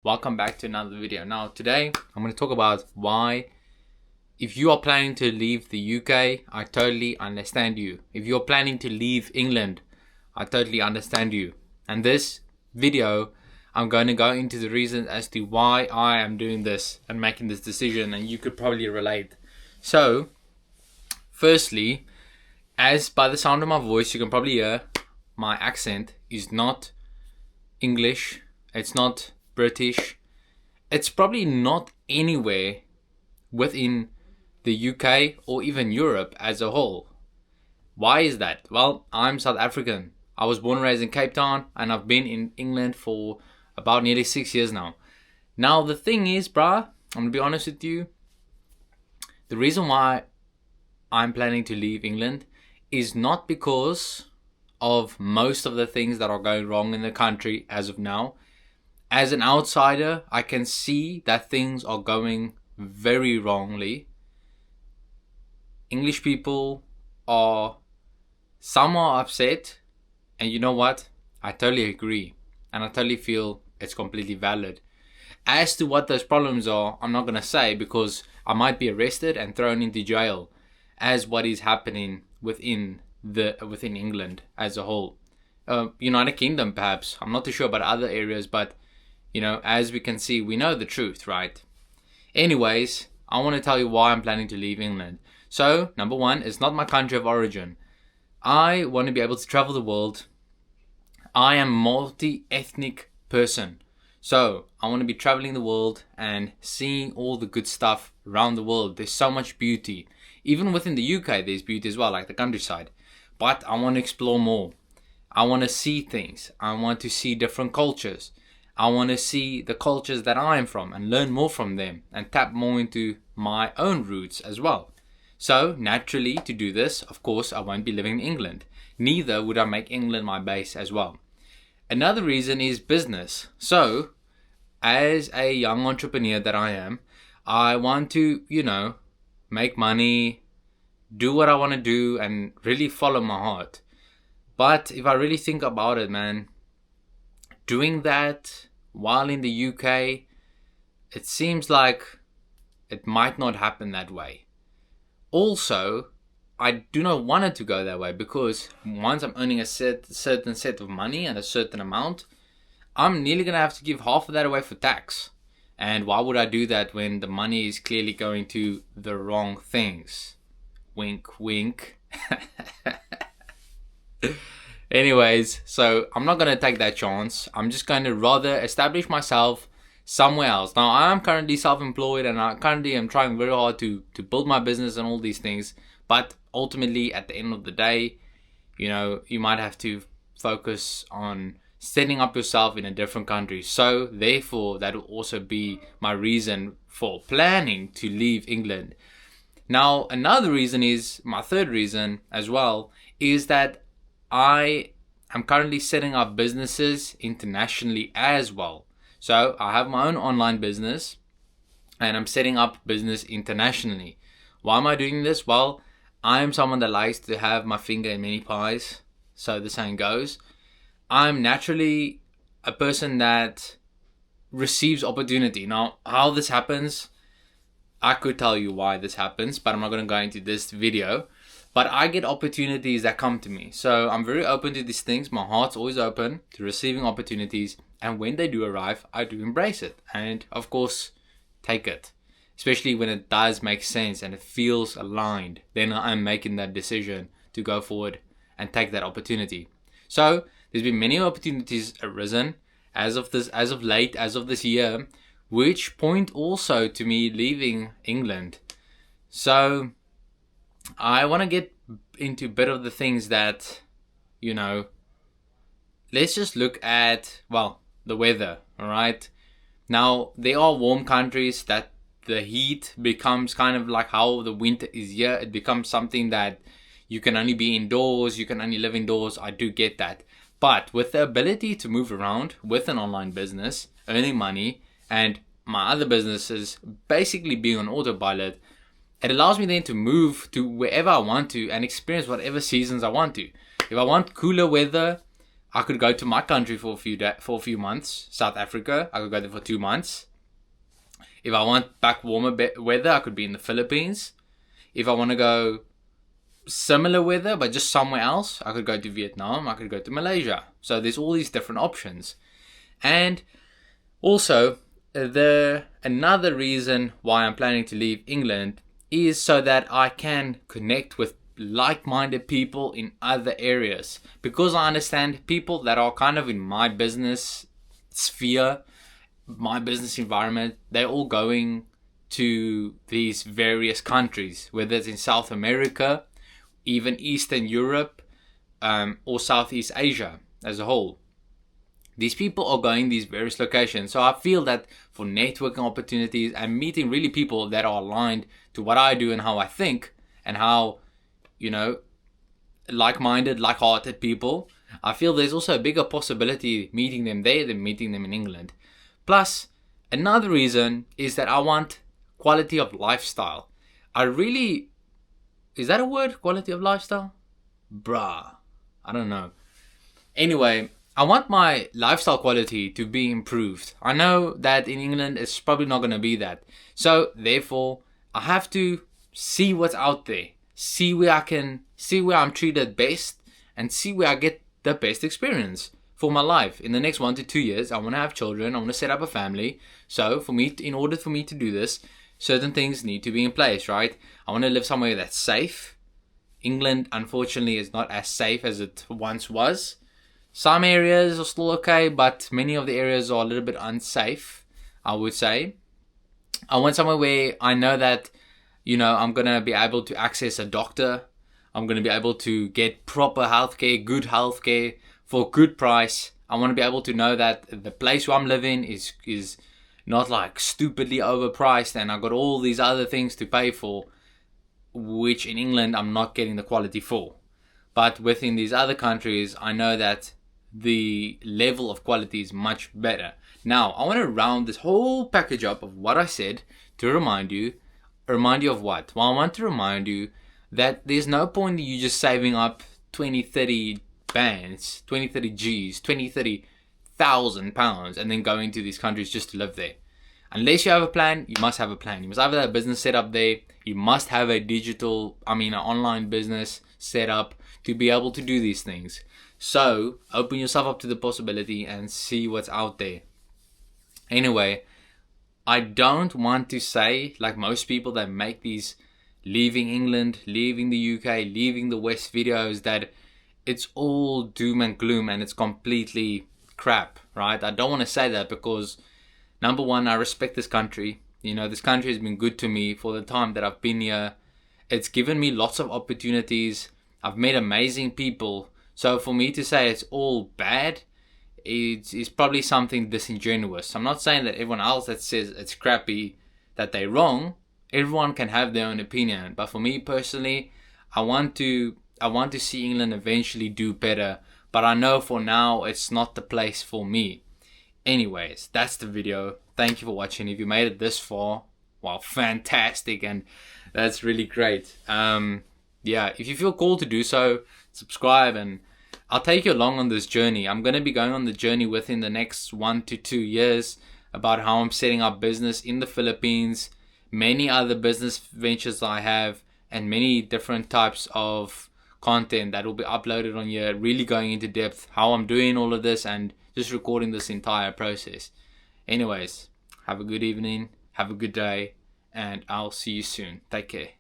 Welcome back to another video. Now today I'm going to talk about why, if you are planning to leave the UK, I totally understand you. If you're planning to leave England, I totally understand you. And this video, I'm going to go into the reasons as to why I am doing this and making this decision, and you could probably relate. So firstly, as by the sound of my voice you can probably hear, my accent is not English, it's not British, it's probably not anywhere within the UK or even Europe as a whole. Why is that? Well, I'm South African. I was born and raised in Cape Town, and I've been in England for about nearly 6 years now. Now the thing is, bruh, I'm gonna be honest with you, the reason why I'm planning to leave England is not because of most of the things that are going wrong in the country as of now. As an outsider, I can see that things are going very wrongly. English people are somewhat upset, and you know what? I totally agree, and I totally feel it's completely valid. As to what those problems are, I'm not going to say, because I might be arrested and thrown into jail, as what is happening within England as a whole. United Kingdom perhaps, I'm not too sure about other areas, but as we can see, we know the truth, right? Anyways, I want to tell you why I'm planning to leave England. So, number one, it's not my country of origin. I want to be able to travel the world. I am a multi-ethnic person. So, I want to be traveling the world and seeing all the good stuff around the world. There's so much beauty. Even within the UK, there's beauty as well, like the countryside. But I want to explore more. I want to see things. I want to see different cultures. I want to see the cultures that I am from and learn more from them and tap more into my own roots as well. So naturally, to do this, of course, I won't be living in England. Neither would I make England my base as well. Another reason is business. So as a young entrepreneur that I am, I want to, make money, do what I want to do, and really follow my heart. But if I really think about it, man, doing that while in the UK, it seems like it might not happen that way. Also, I do not want it to go that way, because once I'm earning a certain set of money and a certain amount, I'm nearly going to have to give half of that away for tax. And why would I do that when the money is clearly going to the wrong things? Wink, wink. Anyways, so I'm not going to take that chance. I'm just going to rather establish myself somewhere else. Now, I am currently self-employed, and I currently am trying very hard to build my business and all these things. But ultimately, at the end of the day, you might have to focus on setting up yourself in a different country. So therefore, that will also be my reason for planning to leave England. Now, another reason is, my third reason as well, is that I am currently setting up businesses internationally as well. So I have my own online business, and I'm setting up business internationally. Why am I doing this? Well, I am someone that likes to have my finger in many pies, so the saying goes. I'm naturally a person that receives opportunity. Now, how this happens, I could tell you why this happens, but I'm not going to go into this video. But I get opportunities that come to me. So I'm very open to these things. My heart's always open to receiving opportunities. And when they do arrive, I do embrace it. And of course, take it. Especially when it does make sense and it feels aligned. Then I'm making that decision to go forward and take that opportunity. So there's been many opportunities arisen as of this year, which point also to me leaving England. So I want to get into a bit of the things that, let's just look at, the weather, all right? Now, there are warm countries that the heat becomes kind of like how the winter is here. It becomes something that you can only be indoors, you can only live indoors. I do get that. But with the ability to move around with an online business, earning money, and my other businesses basically being on autopilot, it allows me then to move to wherever I want to and experience whatever seasons I want to. If I want cooler weather, I could go to my country for a few months, South Africa. I could go there for 2 months. If I want back warmer weather, I could be in the Philippines. If I want to go similar weather but just somewhere else, I could go to Vietnam. I could go to Malaysia. So there's all these different options. And also, another reason why I'm planning to leave England is so that I can connect with like-minded people in other areas, because I understand people that are kind of in my business sphere, my business environment, they're all going to these various countries, whether it's in South America, even Eastern Europe, or Southeast Asia as a whole. These people are going these various locations. So I feel that for networking opportunities and meeting really people that are aligned to what I do and how I think, and how, like-minded, like-hearted people, I feel there's also a bigger possibility meeting them there than meeting them in England. Plus, another reason is that I want quality of lifestyle. Is that a word? Quality of lifestyle? Bruh. I don't know. Anyway, I want my lifestyle quality to be improved. I know that in England it's probably not going to be that. So, therefore, I have to see what's out there. See where I'm treated best, and see where I get the best experience for my life. In the next 1 to 2 years, I want to have children. I want to set up a family. So, in order for me to do this, certain things need to be in place, right? I want to live somewhere that's safe. England, unfortunately, is not as safe as it once was. Some areas are still okay, but many of the areas are a little bit unsafe, I would say. I want somewhere where I know that, I'm going to be able to access a doctor. I'm going to be able to get proper healthcare, good healthcare for a good price. I want to be able to know that the place where I'm living is not like stupidly overpriced, and I've got all these other things to pay for, which in England I'm not getting the quality for. But within these other countries, I know that the level of quality is much better. Now, I want to round this whole package up of what I said to remind you of what? Well, I want to remind you that there's no point in you just saving up 20, 30 bands, 20, 30 G's, 20, 30,000 pounds, and then going to these countries just to live there. Unless you have a plan, you must have a plan. You must have a business set up there. You must have an online business set up to be able to do these things. So, open yourself up to the possibility and see what's out there. Anyway, I don't want to say, like most people that make these leaving England, leaving the UK, leaving the West videos, that it's all doom and gloom and it's completely crap, right? I don't want to say that because, number one, I respect this country. This country has been good to me for the time that I've been here. It's given me lots of opportunities. I've met amazing people. So for me to say it's all bad, is probably something disingenuous. I'm not saying that everyone else that says it's crappy, that they're wrong. Everyone can have their own opinion. But for me personally, I want to see England eventually do better. But I know for now, it's not the place for me. Anyways, that's the video. Thank you for watching. If you made it this far, wow, fantastic. And that's really great. If you feel called to do so, subscribe, and I'll take you along on this journey. I'm going to be going on the journey within the next 1 to 2 years about how I'm setting up business in the Philippines, many other business ventures I have, and many different types of content that will be uploaded on here, really going into depth how I'm doing all of this and just recording this entire process. Anyways, have a good evening, have a good day, and I'll see you soon. Take care.